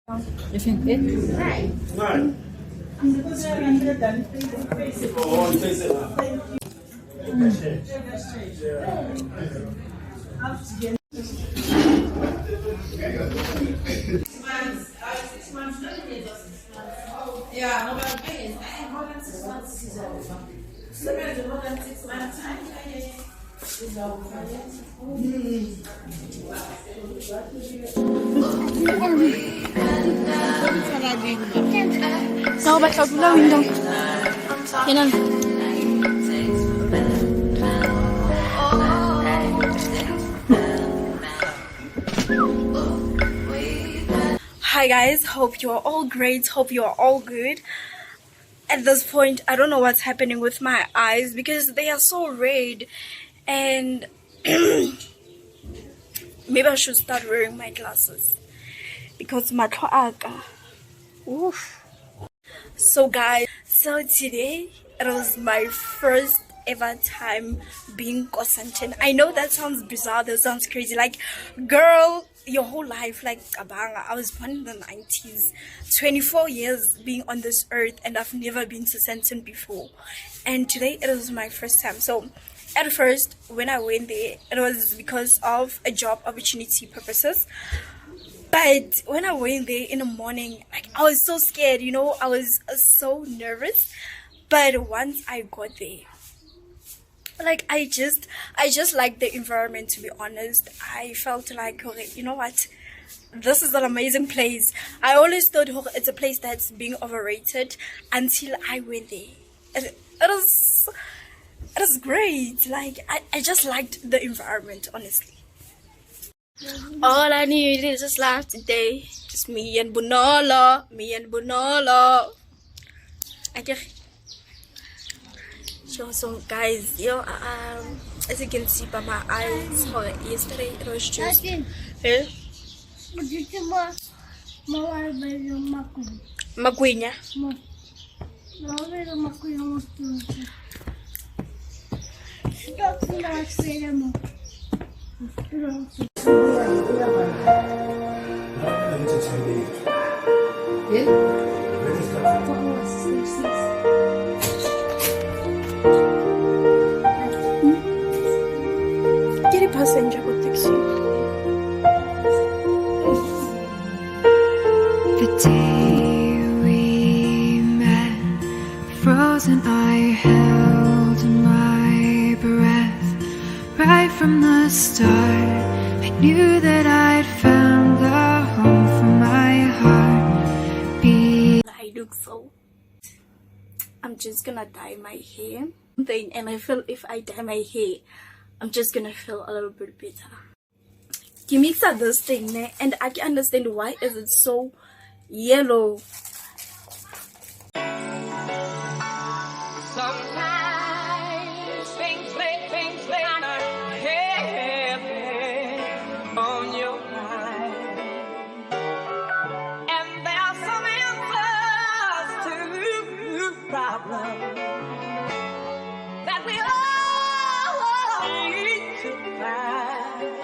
You think it? Right. Ja, maar bij mij is more than 6 months is over. So more than 6 months is over. No, back out the window. Yan ang. Hi guys, hope you are all great, hope you are all good. At this point, I don't know what's happening with my eyes because they are so red, and maybe I should start wearing my glasses because my aga. Oof. So guys, so today it was my first ever time being Kosantin. I know that sounds bizarre, that sounds crazy, like girl, your whole life, like Abanga, I was born in the 90s, 24 years being on this earth, and I've never been to Sentin before, and today it was my first time. So at first when I went there, it was because of a job opportunity purposes, but when I went there in the morning, like I was so scared, you know, I was so nervous. But once I got there, like I just like the environment, to be honest. I felt like, okay, you know what, this is an amazing place. I always thought it's a place that's being overrated until I went there. It was great. Like I just liked the environment, honestly. All I need is just laugh today. Just me and Bunala. So guys, as you can see by my eyes, yesterday it was just Magwinya. Passenger ko taxi. The day we met, frozen, I held my breath. Right from the start, I knew that I'd found the home for my heart. I look so. I'm just gonna dye my hair, and I feel if I dye my hair, I'm just gonna feel a little bit better. You mix up this thing, and I can understand why is it so yellow. Sometimes things lay on our head on your mind, and there are some answers to problems that we all need to find.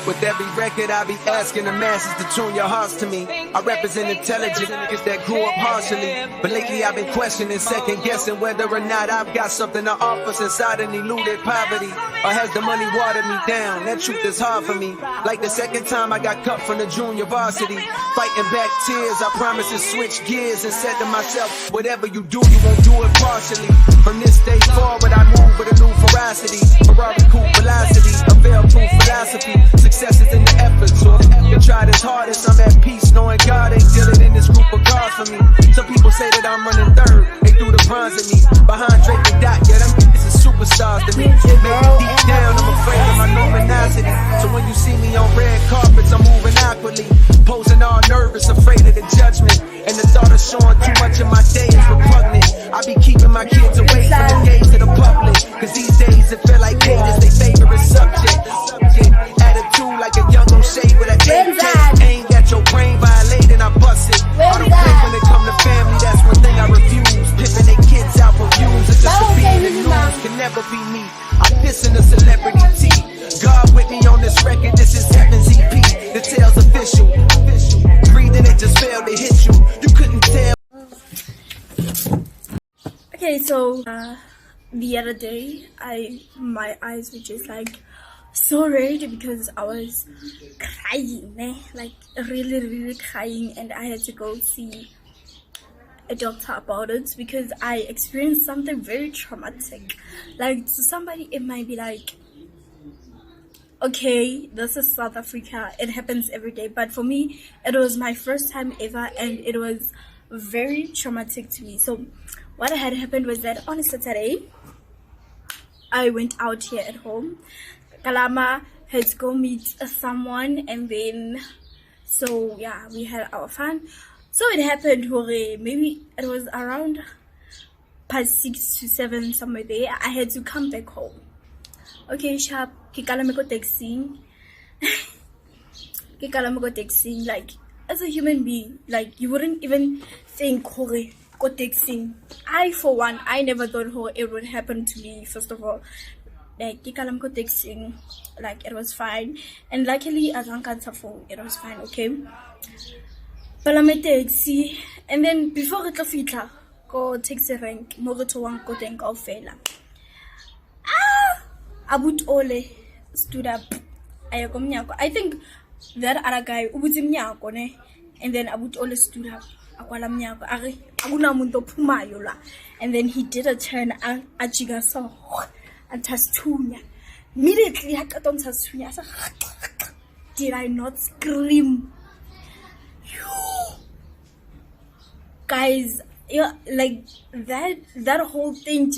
With every record, I be asking the masses to tune your hearts to me. I represent intelligent niggas that grew up partially, but lately I've been questioning, second guessing whether or not I've got something to offer since I done eluded poverty, or has the money watered me down? That truth is hard for me. Like the second time I got cut from the junior varsity, fighting back tears, I promised to switch gears and said to myself, whatever you do, you won't do it partially. From this day forward, I move with a new ferocity, Ferrari coupe velocity, a veil-proof philosophy. Success is in the effort, so you tried as hard as I'm at peace, knowing God ain't dealing in this group of cars for me. Some people say that I'm running third, they threw the bronze at me. Behind Drake and Dot, yeah, them niggas is superstars to me. Maybe deep down, I'm afraid of my luminosity. So when you see me on red carpets, I'm moving awkwardly, posing all nervous, afraid of the judgment. And the thought of showing too much of my day is repugnant. I be keeping my kids away from the gaze of the public, cause these days it feel like hate is their favorite subject. Okay, so the other day, my eyes were just like so red because I was crying, like really, really crying, and I had to go see a doctor about it because I experienced something very traumatic. Like, to somebody, it might be like, okay, this is South Africa, it happens every day, but for me, it was my first time ever, and it was very traumatic to me. So what had happened was that on a Saturday, I went out here at home. Kalama had to go meet someone, and then so yeah, we had our fun. So it happened maybe it was around past 6 to 7, somewhere there. I had to come back home. Okay, sharp. Kikalame ko texting. Kikalame ko texting. Like, as a human being, like, you wouldn't even think go texting. I, for one, I never thought it would happen to me. First of all, like, kikalame ko texting. Like, it was fine, and luckily, as an cancer phone, it was fine. Okay. Palame taxi, and then before it fitla, go taxi rank, mo to one go teng kaofela. Abut Ole stood up. I think that other guy ubuzimnyako ne, and then Abut Ole stood up. Akwala mnyako, akuna muntu ophumayo la, and then he did a turn ajiga so antasthunya. Immediately haqata umthasthunya. Did I not scream? Guys, yeah, like that whole thing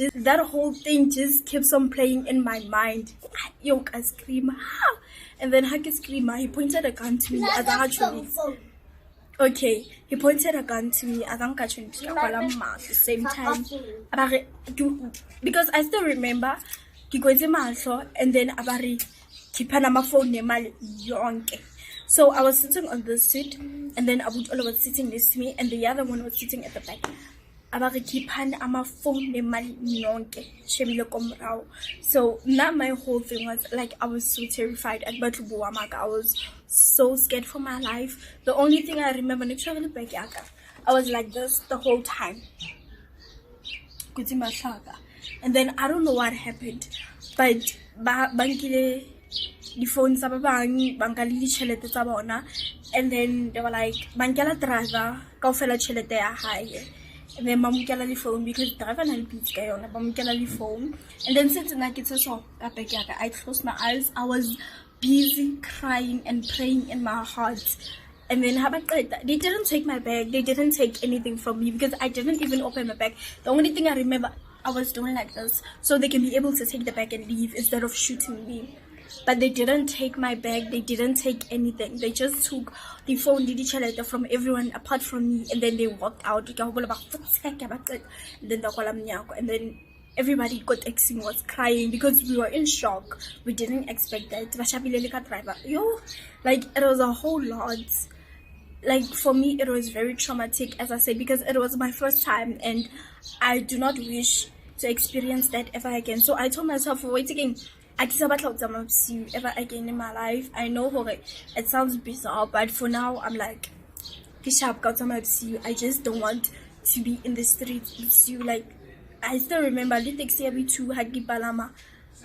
just keeps on playing in my mind. Yo, I scream, how? And then Haki scream, he pointed a gun to me as actually. Okay, he pointed a gun to me as actually at the same time. Because I still remember and then abari kipanama phone nemal yonke. So I was sitting on the seat, and then Abut Ola was sitting next to me, and the other one was sitting at the back. So now my whole thing was like, I was so terrified at I was so scared for my life. The only thing I remember, I was like this the whole time. And then I don't know what happened, but bankile the phone bangali chelete tsa bona, and then they were like bankela driver kaofela chelete ya hae, and then mamukela the phone because driver na repeats ka yona mamukela the phone. And then since I closed my eyes, I was busy crying and praying in my heart. And then they didn't take my bag, they didn't take anything from me because I didn't even open my bag. The only thing I remember, I was doing like this so they can be able to take the bag and leave instead of shooting me. But they didn't take my bag, they didn't take anything. They just took the phone, the from everyone apart from me, and then they walked out. And then everybody got texting, was crying because we were in shock. We didn't expect that. Yo, like, it was a whole lot. Like, for me, it was very traumatic, as I said, because it was my first time, and I do not wish to experience that ever again. So I told myself, wait again, I can't see you ever again in my life. I know it sounds bizarre, but for now, I'm like, I just don't want to be in the streets with you. Like, I still remember, I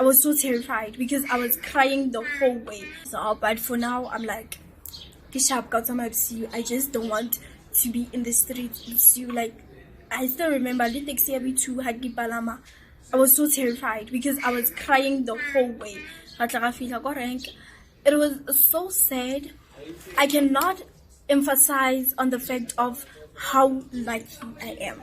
was so terrified because I was crying the whole way. So, but for now, I'm like, I just don't want to be in the streets with you. Like, I still remember, I was so terrified because I was crying the whole way. It was so sad. I cannot emphasize on the fact of how lucky I am.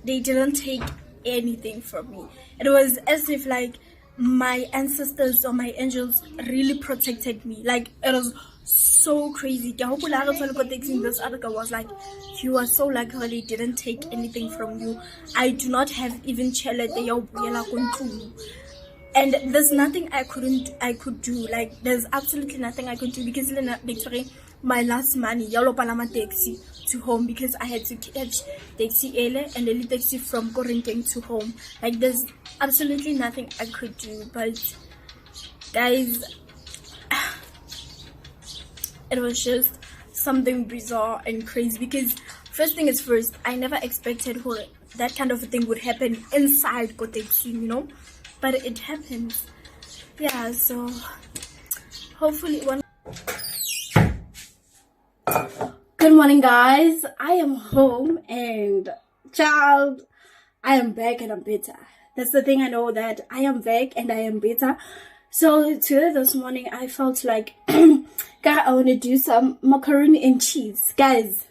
They didn't take anything from me. It was as if like my ancestors or my angels really protected me. Like, it was so crazy. This other girl was like, you are so lucky they didn't take anything from you. I do not have even and there's nothing I could do. Like, there's absolutely nothing I could do because literally my last money taxi to home because I had to catch taxi early and then taxi from Korinteng to home. Like, there's absolutely nothing I could do. But guys, it was just something bizarre and crazy because first thing is first, I never expected that kind of thing would happen inside Kotex, you know, but it happens. Yeah, so hopefully one. Good morning, guys. I am home and child, I am back and I'm better. That's the thing, I know that I am back and I am better. So today, this morning, I felt like I want to do some macaroni and cheese. Guys,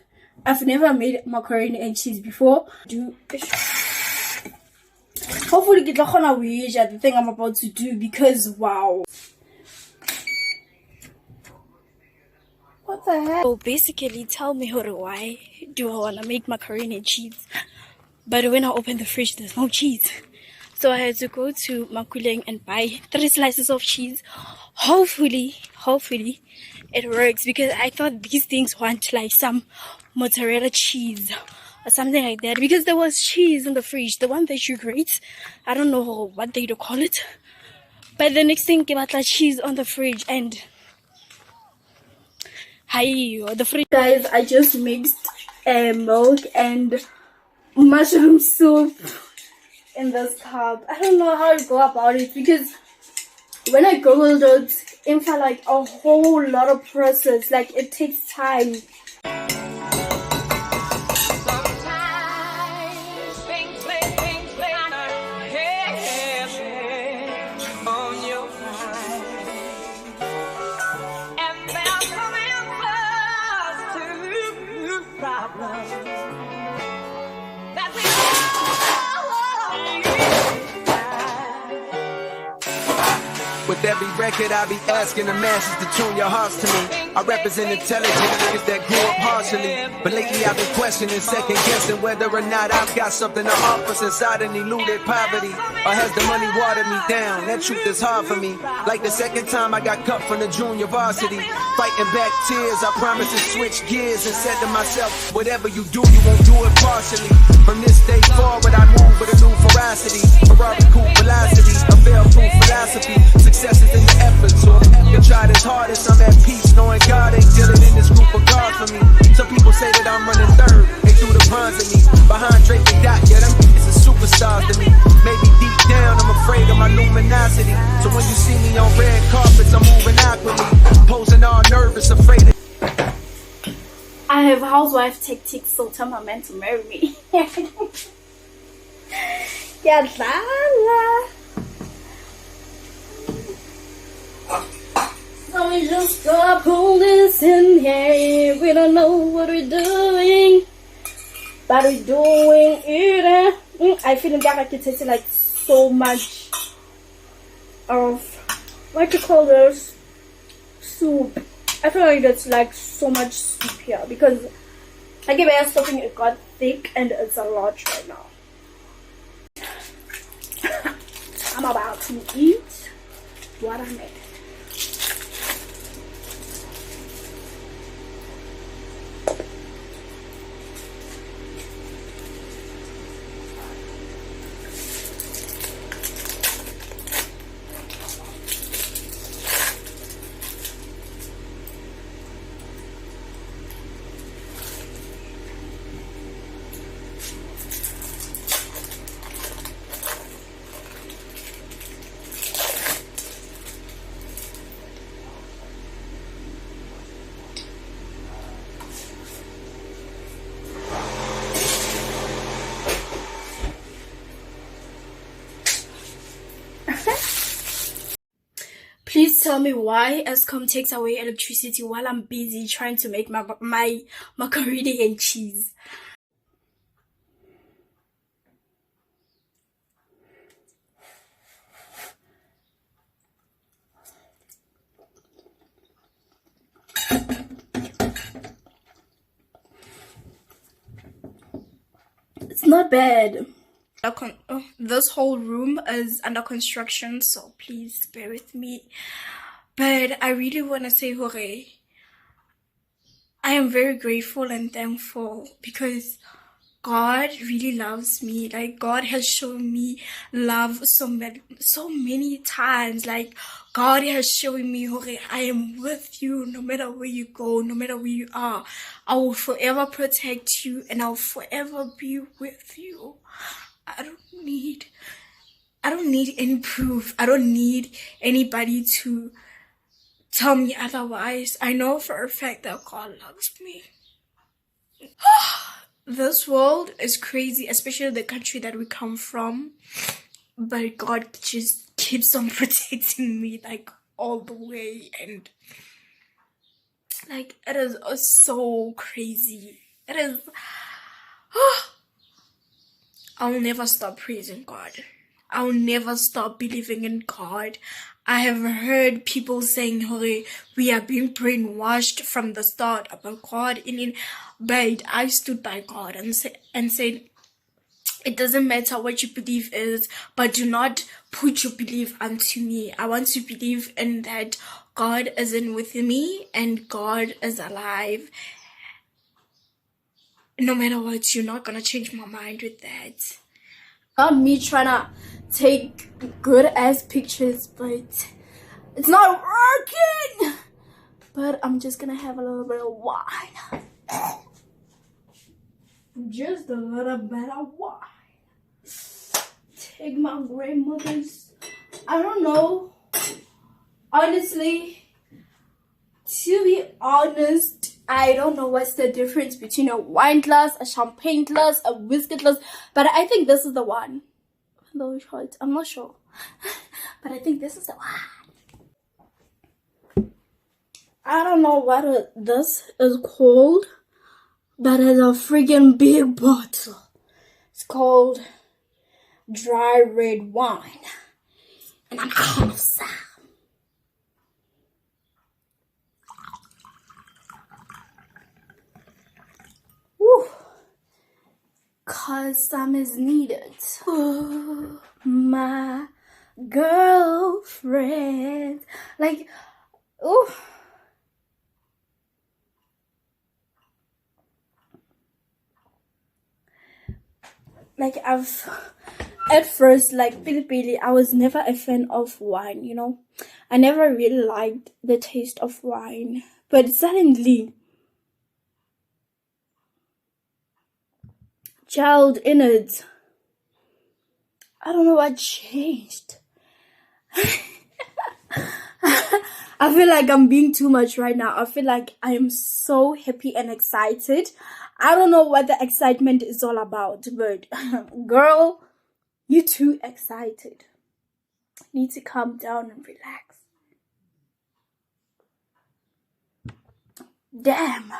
I've never made macaroni and cheese before. Hopefully get the thing I'm about to do, because wow. What the heck? So basically, tell me why do I want to make macaroni and cheese? But when I open the fridge, there's no cheese. So I had to go to Makuleng and buy 3 slices of cheese. Hopefully it works, because I thought these things want like some mozzarella cheese or something like that, because there was cheese in the fridge, the one that you grate. I don't know what they call it, but the next thing came out like cheese on the fridge. And the fridge, guys, I just mixed milk and mushroom soup in this cup. I don't know how to go about it, because when I googled it, it felt like a whole lot of process, like it takes time. Sometimes things play on your mind, and there's some answers to problems that we With every record, I be asking the masses to tune your hearts to me. I represent intelligent niggas that grew up partially, but lately I've been questioning, second guessing whether or not I've got something to offer since I done eluded poverty, or has the money watered me down? That truth is hard for me. Like the second time I got cut from the junior varsity, fighting back tears, I promise to switch gears and said to myself, whatever you do, you won't do it partially. From this day forward, I move with a new ferocity, Ferrari coupe velocity, a fail-proof philosophy. Success is in the effort, so you tried as hard as I'm at peace, knowing God ain't dealing in this group of cars for me. Some people say that I'm running third, they threw the bronze at me. Behind Drake and Dot, yeah, them is the superstars to me. Maybe deep down, I'm afraid of my luminosity. So when you see me on red carpets, I'm moving awkwardly, posing all nervous, afraid of. I have housewife tactics, so tell my man to marry me. Yeah, so we just gotta pull this in here. We don't know what we're doing, but we're doing it. I feel like I can taste like so much of what you call this soup. I feel like it's like so much soup here, because I give it something, it got thick and it's a lot right now. I'm about to eat what I made. Please tell me why Eskom takes away electricity while I'm busy trying to make my macaroni and cheese. It's not bad. This whole room is under construction, so please bear with me. But I really want to say hore, I am very grateful and thankful, because God really loves me. Like, God has shown me love so many times. Like, God has shown me, okay, I am with you no matter where you go, no matter where you are. I will forever protect you and I'll forever be with you. I don't need any proof. I don't need anybody to tell me otherwise. I know for a fact that God loves me. This world is crazy, especially the country that we come from. But God just keeps on protecting me, like, all the way. And, like, it is so crazy. It is... I'll never stop praising God. I'll never stop believing in God. I have heard people saying, hey, we are being brainwashed from the start about God. But I stood by God and said, it doesn't matter what your belief is, but do not put your belief onto me. I want to believe in that God is in with me and God is alive. No matter what, you're not gonna change my mind with that. Not me trying to take good ass pictures, but it's not working. But I'm just gonna have a little bit of wine. Just a little bit of wine. Take my grandmother's, I don't know. Honestly, to be honest, I don't know what's the difference between a wine glass, a champagne glass, a whiskey glass, but I think this is the one. Though I'm not sure, but I think this is the one. I don't know what this is called, but it's a freaking big bottle. It's called dry red wine, and I'm gonna have some. Woo. Cause some is needed. Ooh, my girlfriend. Like, ooh. Like, at first, like, Billy, I was never a fan of wine, you know. I never really liked the taste of wine. But suddenly, child in it, I don't know what changed. I feel like I'm being too much right now. I feel like I am so happy and excited. I don't know what the excitement is all about, but girl, you too excited. Need to calm down and relax. Damn.